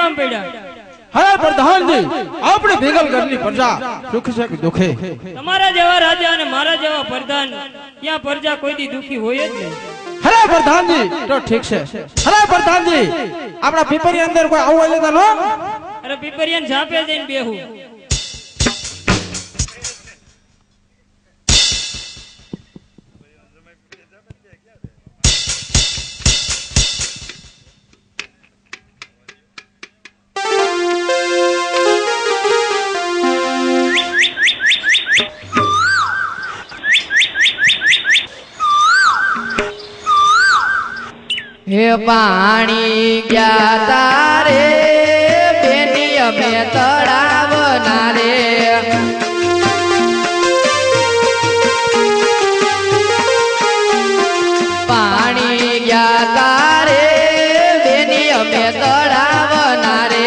કામ પડ્યા? હરે પ્રધાનજી, આપણે ભેગલગઢની પ્રજા સુખ છે કે દુખે? તમારા જેવા રાજા અને મારા જેવા પ્રધાન ત્યાં પ્રજા કોઈ દી દુખી હોય જ નહીં. હરે પ્રધાનજી, તો ઠીક છે. હરે પ્રધાનજી, આપણા પીપરી અંદર કોઈ આવું લેતા નો? અરે પીપરિયાન ઝાપે જઈને બેહું. હે પાણી ગયા તારે બેની અમે તળાવના રે પાણી ગયા તારે બેની અમે તળાવના રે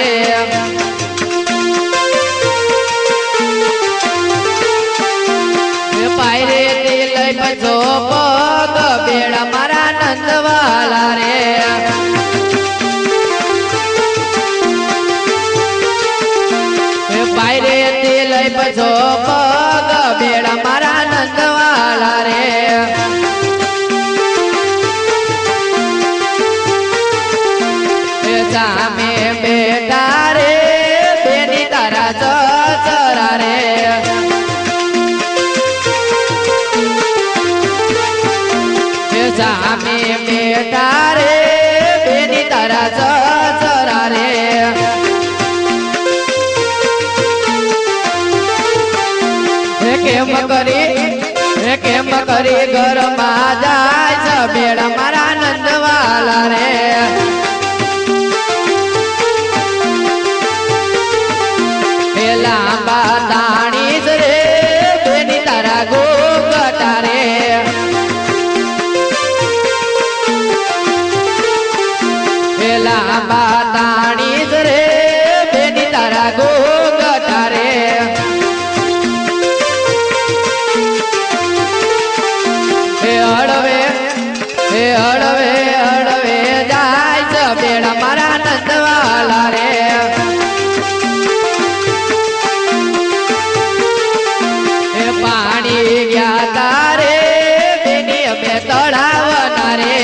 પાયરે તે લઈ બજો પગ બેડા મારા નંદવાલા રે પાયરે તે લઈ બજો પગ બેડા મારા નંદવાલા રે સામે બેટા રે બેની તારા ચચરા રે સામે બેટા રે બેની તારા ચચરા રે કેમ કરી ઘરમાં જાય છે બેડા મારા નંદવાલા રે લાંબા તાણી રે બેની તારા ગોગટા રે લાંબા તાણી રે બેની તારા ગોગટા રે હળવે જાય છે બેડા મારા નંદવાલા રે પાણી ગયા તારે બેની અમે તળાવના રે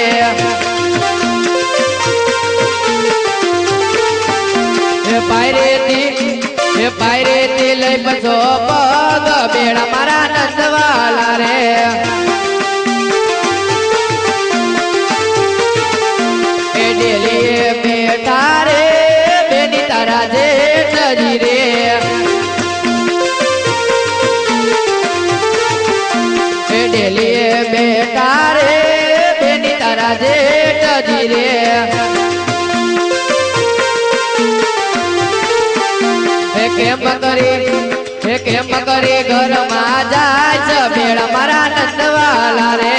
પાયરેથી લઈ બસો પગ બેડા મારા નંદવાલા રે એ ડેલીએ બેઠા રે બેની તારા જેઠજી રે એ ડેલીએ બેઠા રે બેની તારા જેઠજી રે કેમ કરી ઘરમાં જાય છે બેડા મારા નંદવાલા રે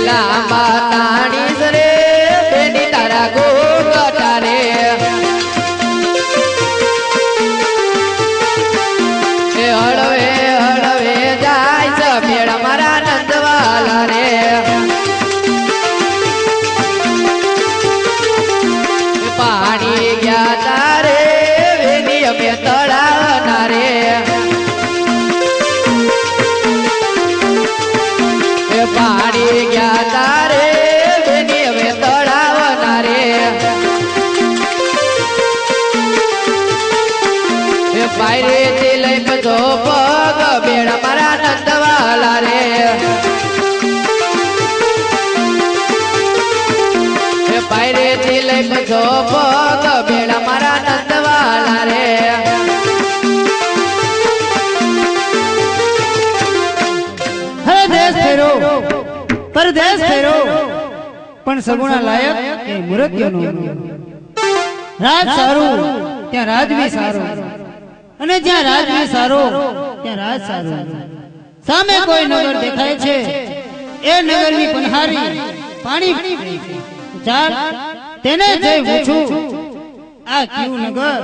લાંબા તાણી રે બેની તારા ગોગટા રે હળવે જાય છે બેડા મારા નંદવાલા રે પાણી ગયા તારે બેની અમે તળાવના રે પાણી ગયા તારે બેની અમે તળાવના રે પાયરેથી લઈ બજો પગ બેડા મારા નંદવાલા રે પાયરેથી લઈ બજો પગ બેડા મારા નંદવાલા રે હે દેશ ફેરો પરદેશ ફેરો પણ સગુણા લાયક એ મૂર્તિઓનો રાજ સારું ત્યાં રાજવી સારો અને જ્યાં રાજવી સારો ત્યાં રાજ સારો સામે કોઈ નગર દેખાય છે એ નગરની પનહારી પાણી ચાલ તેને જઈ પૂછું આ કયું નગર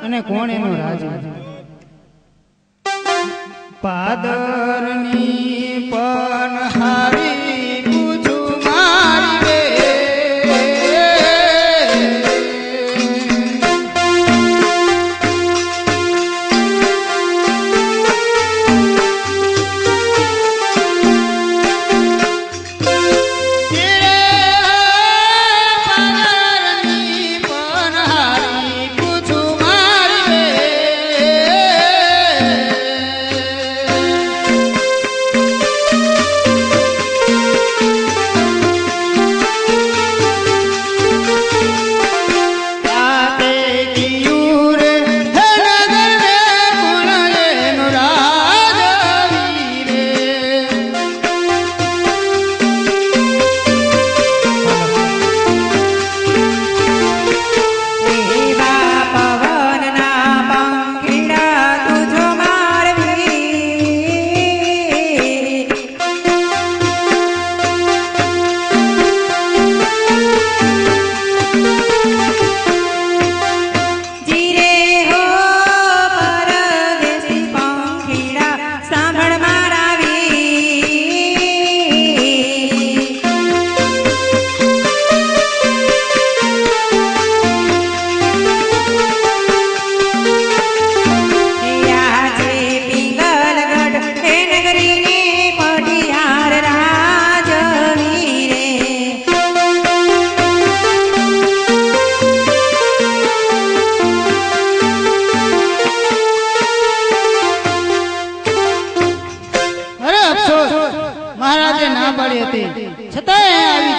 અને કોણ એનો રાજા પાદરની પનહારી પૂછું મારી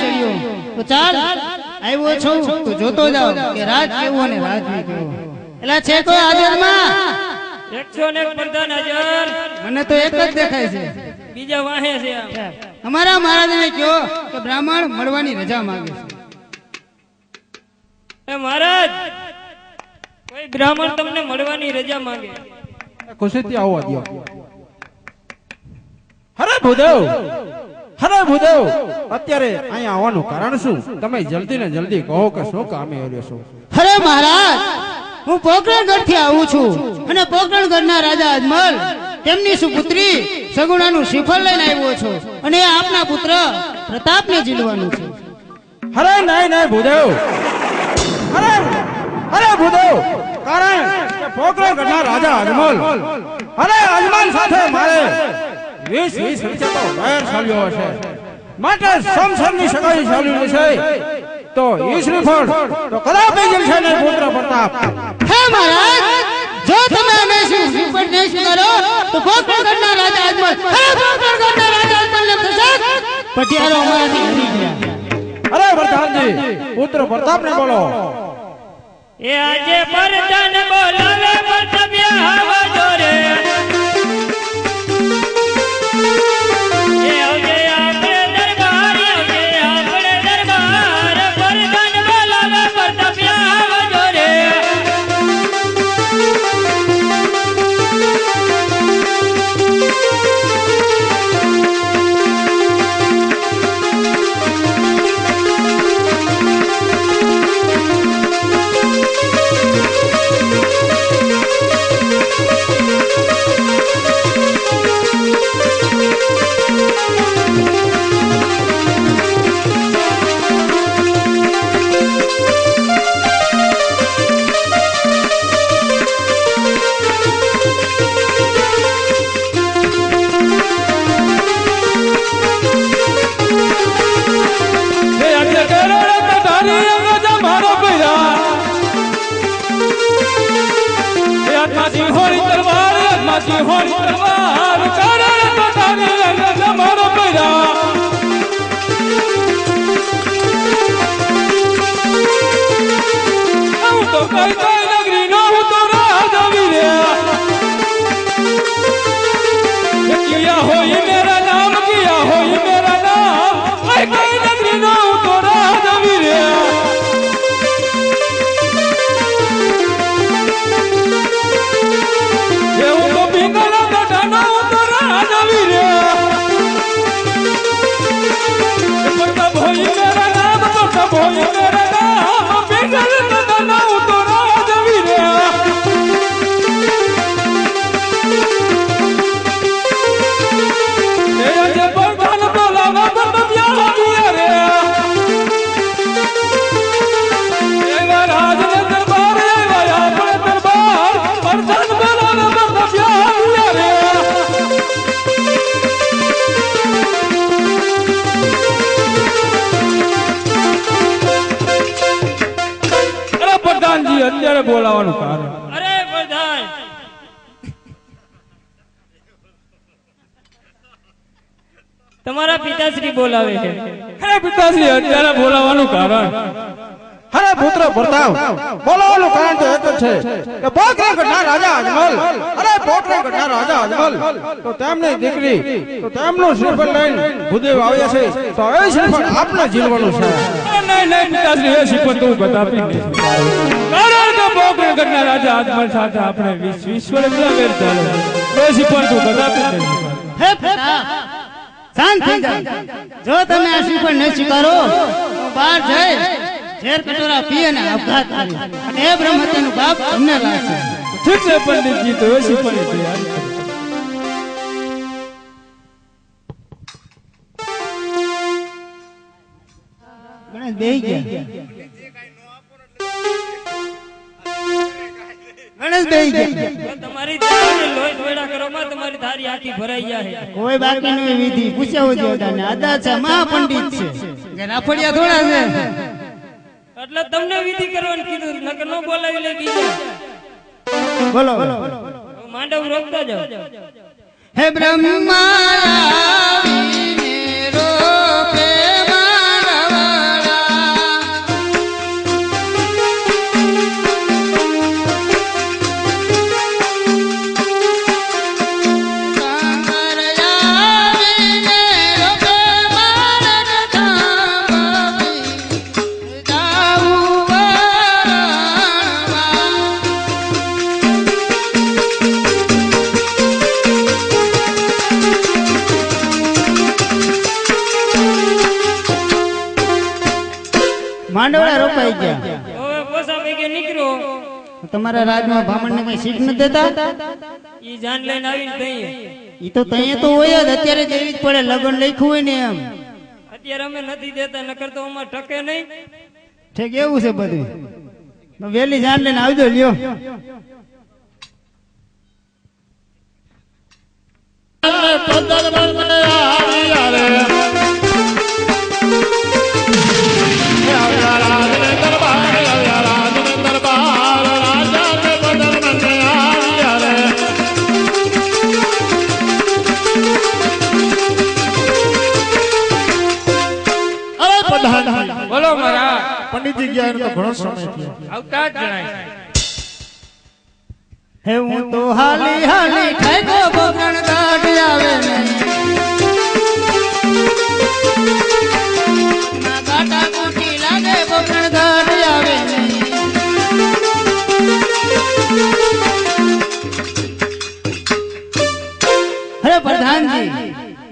ચડ્યો. તો ચાલ આવ્યો છું તો જોતો જાવ કે રાજ કેવું અને રાજવી કેવો. એલા છે કોઈ હાજરમાં? 101 પ્રધાન હાજર. મને તો એક જ દેખાય છે. બીજા વાહે છે આમ. અમારા મહારાજને કહો કે બ્રાહ્મણ મળવાની રજા માંગે છે. એ મહારાજ, કોઈ બ્રાહ્મણ તમને મળવાની રજા માંગે. ખુશીથી આવવા દો. હરે ભૂદેવ, હરે ભૂદેવ, અત્યારે અહીંયા આવવાનું કારણ શું? તમે જલ્દી ને જલ્દી કહો કે શું કામે આવ્યો છો? અરે મહારાજ, હું પોકરણગઢ થી આવું છું અને પોકરણગઢના રાજા અજમલ તેમની સુપુત્રી સગુણાનું શ્રીફળ લઈને આવ્યો છું અને એ આપના પુત્ર પ્રતાપને જીલવાનું છે. હરે નહીં નહીં ભૂદેવ, હરે હરે ભૂદેવ, કારણ કે પોકરણગઢના રાજા અજમલ અને અજમલ સાથે મારે 20 વર્ષે તો વૈર ચાલ્યો હશે, માટે સમસમની સગાઈ ચાલી છે. તો ઈ શ્રીફળ તો કદાપી જલશે નહીં પુત્ર પ્રતાપ. હે મહારાજ, જો તમે અમે શ્રીફળ નહીં સ્વીકારો તો પોકરણગઢના રાજા અજમલ પોકરણગઢના રાજા અજમલને થશે પટિયારો અમારાથી હરી ગયા. અરે પ્રધાનજી, પુત્ર પ્રતાપને બોલો. એ આજે પ્રધાન બોલાવે પ્રતાપ્યા આવા જોરે. એ આવજે આપણે દરબાર, આવજે આપણે દરબાર. પ્રધાન બોલાવે પ્રતાપ્યા આવા જોરે. અત્યારે બોલાવાનું કારણ. અરે પ્રધાન, તમારા પિતાશ્રી બોલાવે છે. હે પિતાશ્રી, અત્યારે બોલાવાનું કારણ. હરે પુત્ર પ્રતાપ, બોલાવાનું કારણ તો એક જ છે કે પોકરણગઢના રાજા અજમલ, અરે પોકરણગઢના રાજા અજમલ તો તેમની દીકરી તો તેમનું શ્રીફળ લઈને ભૂદેવ આવ્યા છે. તો એ શ્રીફળ આપને જીલવાનું છે. નહીં નહીં પિતાશ્રી, એ શ્રીફળ તો હું કદાપી નહીં સ્વીકારું. કારણ કે પોકરણગઢના રાજા અજમલ સાથે આપણે 20 વર્ષ વેર ચાલે. એ શ્રીફળ તો કદાપી નહીં સ્વીકારું. હે પ્રતાપ, શાંત થઈ જાઓ. જો તમે આ શ્રીફળ નહીં સ્વીકારો તો બહાર જઈ ઝેર કટોરા પી અને આપઘાત કરી અને એ બ્રહ્મત્યાનું બાપ તમને લાગશે. ઠીક છે પંડિતજી, તો એ શ્રીફળ તૈયાર કરો. ગણેશ બેહી ગયા. ગણેશ બેહી ગયા. તમારી ધારી લોહી ધોળા કરવામાં તમારી ધારી આખી ભરાઈ જાય. કોઈ બાકી નહીં વિધિ પૂછ્યા જોતા ને આદા છે મહાપંડિત છે કે રાફડિયા થોડા છે. એટલે તમને વિધિ કરવાનું કીધું, નકર ન બોલાવી લે બીજા. બોલો માંડવ રોકતા જાઓ. હે બ્રહ્મા આવીને રોકે માનવ માંડવડા રોપાઈ ગયા. હવે પોસા વેગે નીકળ્યો તમારા રાજમાં બ્રાહ્મણને કઈ શીખ ન દેતા? ઈ જાન લઈને આવીને તઈએ ઈ તો તઈએ તો હોય જ, અત્યારે દેવી જ પડે, લગન લખ્યું હોય ને એમ. અત્યારે અમે નથી દેતા, નકર તો અમાર ટકે નહીં. ઠીક એવું છે બધું. વેલી જાન લઈને આવજો લ્યો. બોલો મારા પંડિતજી ગયા એને તો ઘણો સમય થયો. આવતા જ જણાય. હે હું તો હાલી હાલી ખાઈ ગો બગણ કાઢ આવે ને ના કાટા કુટી લાગે બગણ કાઢ આવે ને. અરે પ્રધાનજી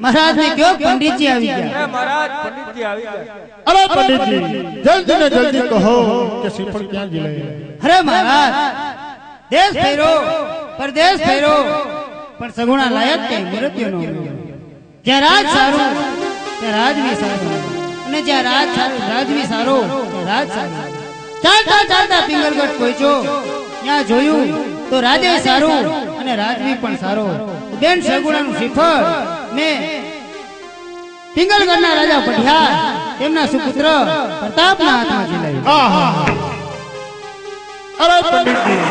મહારાજ ને કયો પંડિતજી આવી ગયા. મહારાજ પંડિતજી આવી ગયા. અરે પંડિતજી જલ્દી ને જલ્દી કહો કે શ્રીફળ ક્યાં જીલાય. અરે મહારાજ દેશ ફેરો પરદેશ ફેરો પણ સગુણા લાયક કે મૂર્તિઓ નો જ્યાં રાજ સારું ત્યાં રાજવી સારું અને જ્યાં રાજ સારું રાજવી સારો ત્યાં રાજ સારું. ચાલતા ચાલતા પિંગલગઢ પહોંચ્યો, ત્યાં જોયું તો રાજે સારું અને રાજવી પણ સારો. બેન સગુણાનું શ્રીફળ ને પિંગલગઢના રાજા પઢિયાર તેમના સુપુત્ર પ્રતાપના હાથમાં જીલાયું. અરે પંડિતજી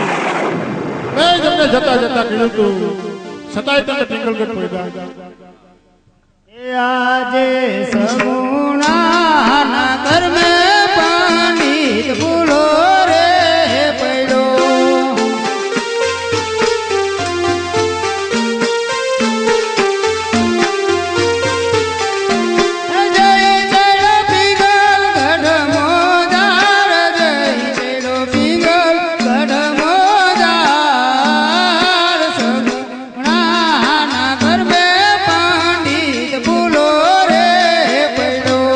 મેં તમને જતા જતા કીધું તું છતાંય તમે પિંગલગઢ પડ્યા. આજે સગુણાના ઘર મેં પંડિત ભૂલો રે પડ્યો. જય જય પિંગલગઢ મોદાર, જય જય પિંગલગઢ મોદાર. સગુણાના ઘર મેં પંડિત ભૂલો રે પડ્યો.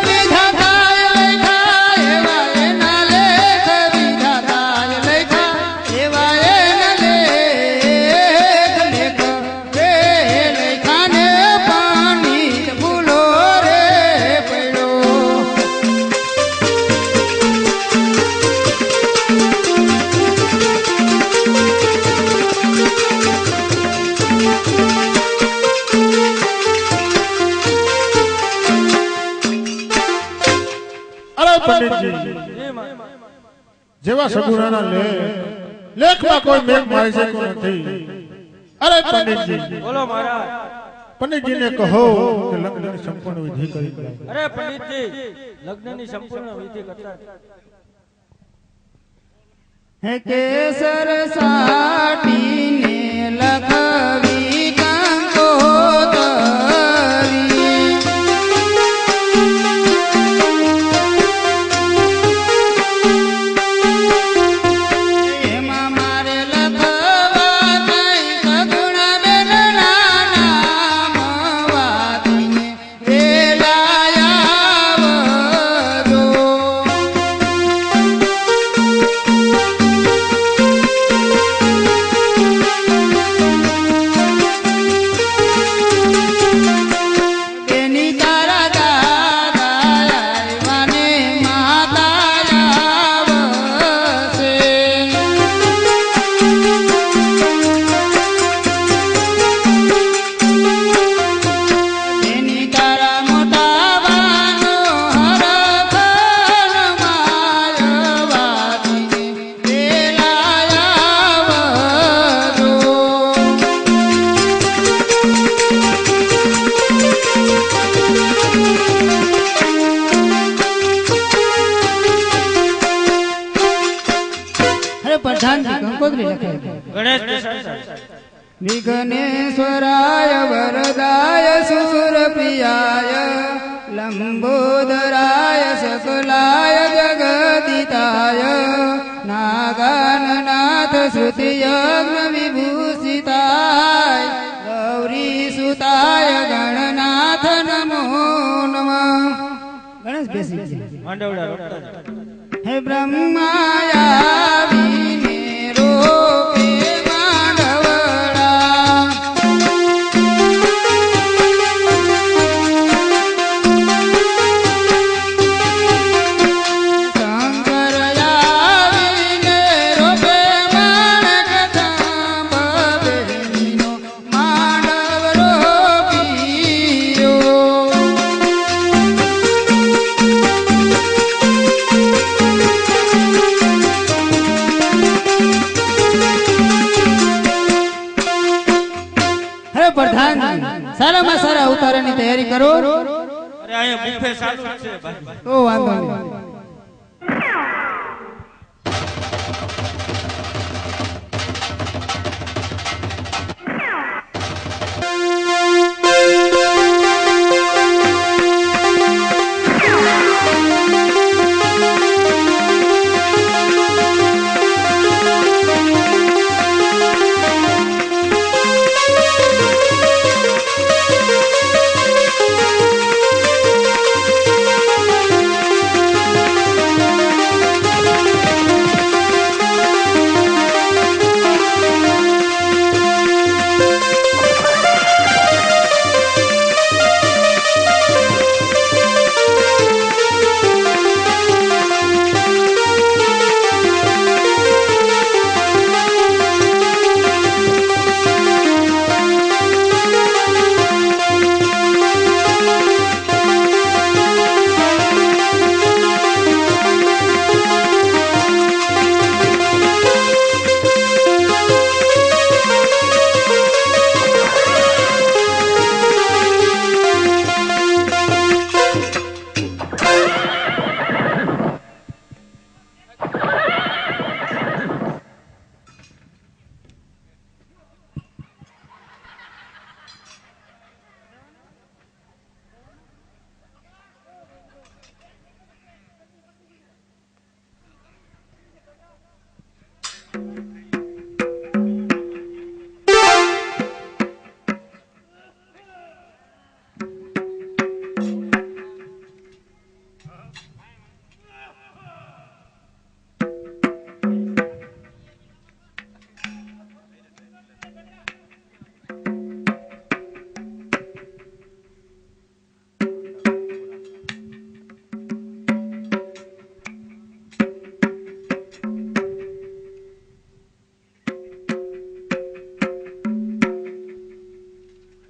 વિધાતાએ લખ્યા એવા એના લેખ, વિધાતાએ લખ્યા એવા એના લેખ. લેખ રે લખ્યાને પંડિત ભૂલો રે પડ્યો. અરે પંડિતજી જેવા સગુણાના લેખમાં કોઈ મેઘ મારી શકતો નથી. અરે પંડિતજી બોલો મહારાજ. પંડિતજીને કહો કે લગ્નની સંપૂર્ણ વિધિ કરી દે. અરે પંડિતજી લગ્નની સંપૂર્ણ વિધિ કરતા. હે કેસર સાટીને લખવી કંકોતરી. એમાં મારે લખવા કઈ સગુણા બેનના નામ વાતીને વેલાયા આવજો. બેની તારા દાદા આવ્યા ને માતા આવશે. બેની તારા મોટા વાનો હરખન માયવાતીને વેલાયા આવજો. અરે પ્રધાનજી કંકોત્રી લખે. ગણેશ વિઘ્નેશ્વરાય વરદાય સુરપ્રિયાય લંબોદરાય સકલાય જગદિતાય નાગાનનાથ શ્રુતિયજ્ઞ વિભૂષિતાય માંડવડા રોટલા જાય. હે બ્રહ્માયાવીને રોપે માંડવડા શંકરયાવીને રોપે માણકથા બબેલીનો માંડવ રોપીયો. હે પ્રધાન સારામાં સારા ઉતારાની તૈયારી કરો. અરે અહીંયા બુફે ચાલુ જ છે ભાઈ. તો વાંધો નહીં.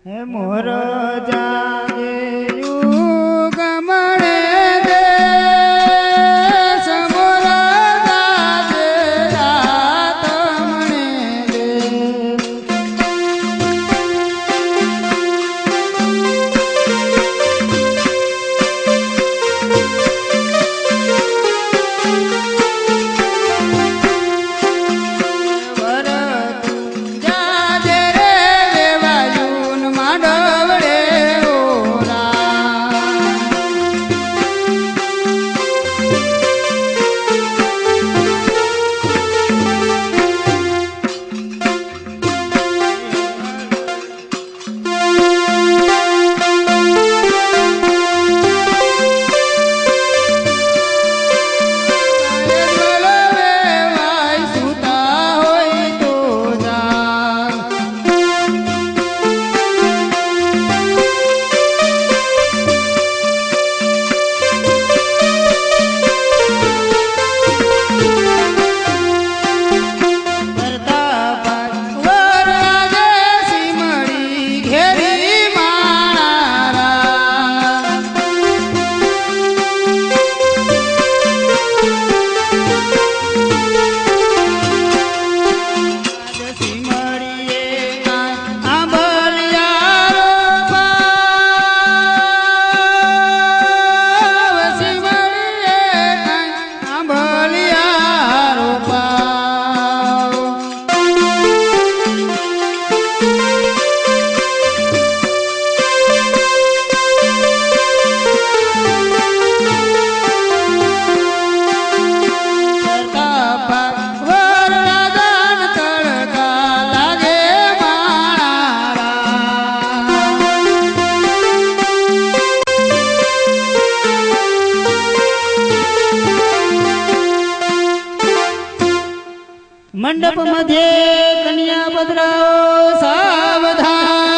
હે મોર જાગે યુગ મળે દે સમોર જાગે રાત મળે દે. જાજે રે વેવાયુન માંડવડે ઓ મંડપ મધ્યે કન્યા પધરાવો સાવધાન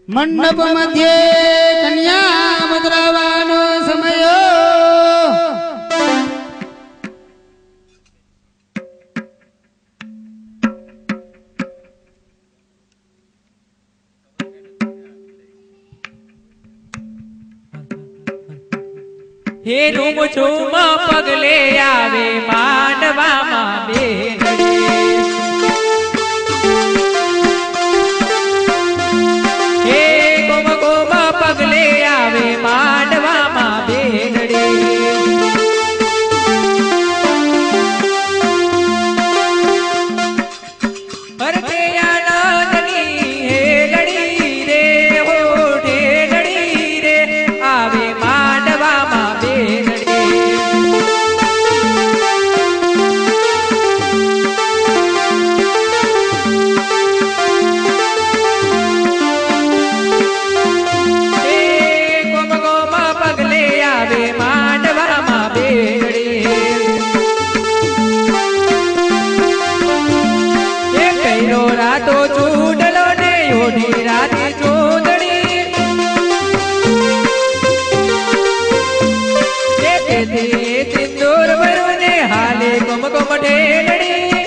મંડપ મધ્યે કન્યા પધરાવાનો સમય હે રૂમ ઝૂમ પગલે આવે માંડવામાં બેનડી હે ગોમ ગોમ પગલે આવે માંડવામાં બેનડી હરતે આનંદની હે લડી રે હો ઢેલડી રે આવે માંડવામાં રાતો ચૂડલો ને ઓઢી રાતી ચૂંદડી સિંદૂર ભરું ને હાલે ગમ ગમ ઢેલડી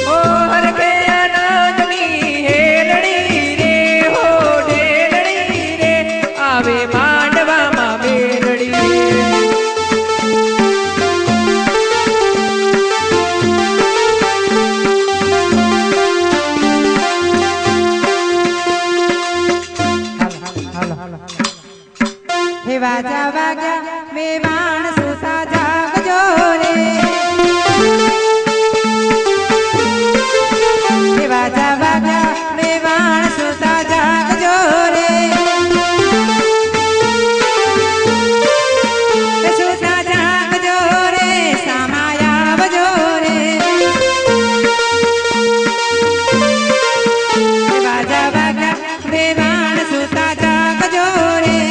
ઓ હર કે આનંદની હેલડી રે હો ઢેલડી રે આવે માંડવામાં બેનડી હે વાજા વાગ્યા મેવાણ સુતા જાગજો રે હે વાજા વાગ્યા મેવાણ સુતા જાગજો રે સુતા જાગજો રે સામાયા આવજો રે હે વાજા વાગ્યા મેવાણ સુતા જાગજો રે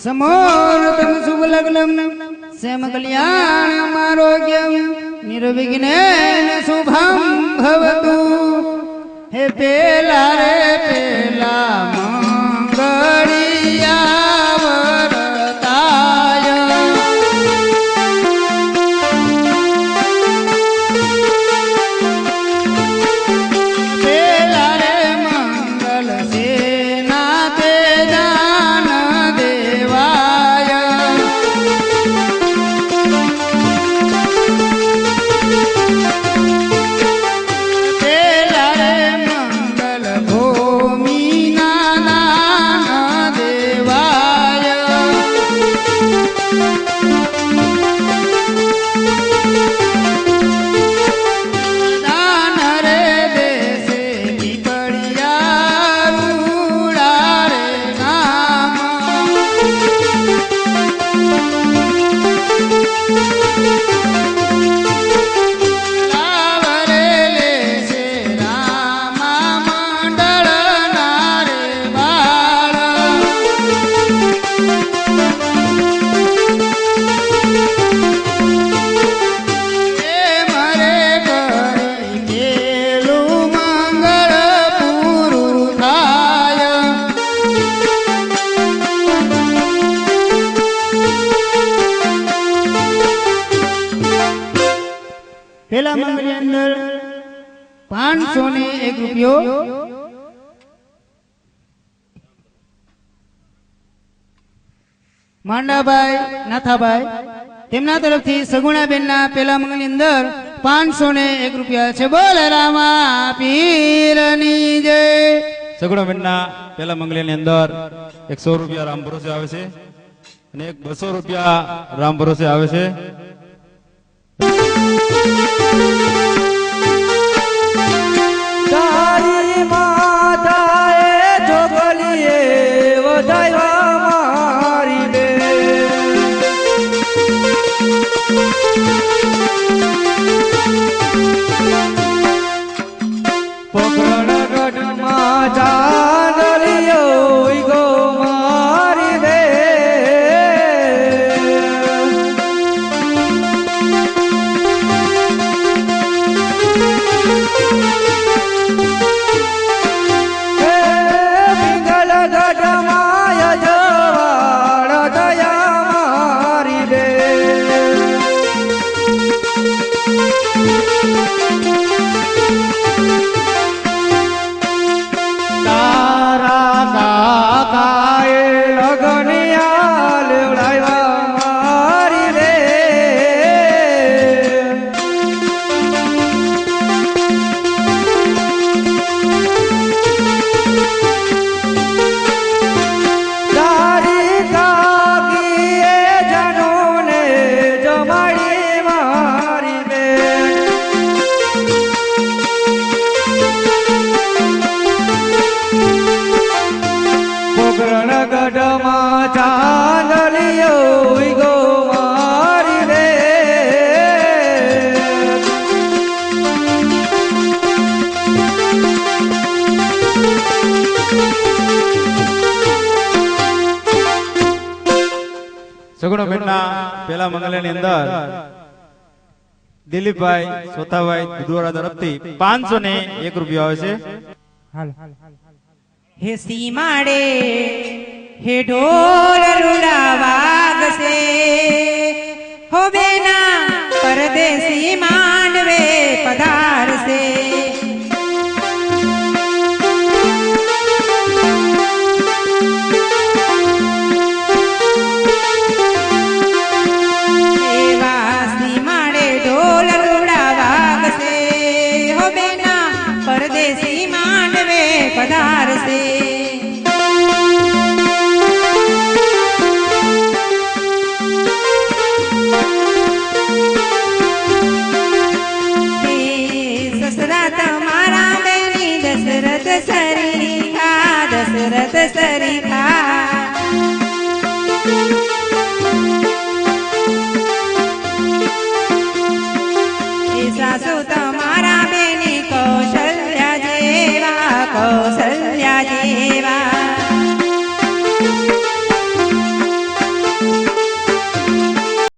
સમોરતમ શુભ લગ્નમ સેમ કલ્યાણમ આરોગ્યમ નિર્વિઘ્નેન શુભમ ભવતુ હે પેલા રે પેલા મંગળિયા વરતાય પેલા રે મંગલ સેના તે દાન દેવાય પેલા રે મંગલ ભો ₹501 માંડાભાઈ નાથાભાઈ તેમના તરફથી સગુણાબેનના પેલા મંગલની અંદર ₹501 છે. બોલ રામા પીરની જય. સગુણાબેનના પેલા મંગલિયાની અંદર ₹100 રામ ભરોસે આવે છે અને ₹200 રામ ભરોસે આવે છે. તારી માતાએ જોગલીએ વધાવ્યા મારી બેન. પોકરણગઢમાં ચાંદલિયો ઉઈગો મારી બેન. હે પિંગલગઢમાં યજવાળ દયા મારી બેન. તારા કાકાએ લગનિયા લેવડાવ્યા મારી બેન. તારી કાકીએ જનોને જમાડી મારી બેન. પોકરણગઢમાં ચાંદલિયો ઉઈગો મારી બેન. સગુણાબેનના પેલા મંગલિયાની અંદર દિલીપભાઈ સોથાભાઈ દુધવાડા તરફથી ₹501 આવે છે. હે સીમાડે હે ઢોલ રૂડા વાગશે હો બેના પરદેશી માંડવે પધારશે. એવા સીમાડે ઢોલ રૂડા વાગશે હો બેના પરદેશી માંડવે પધારશે.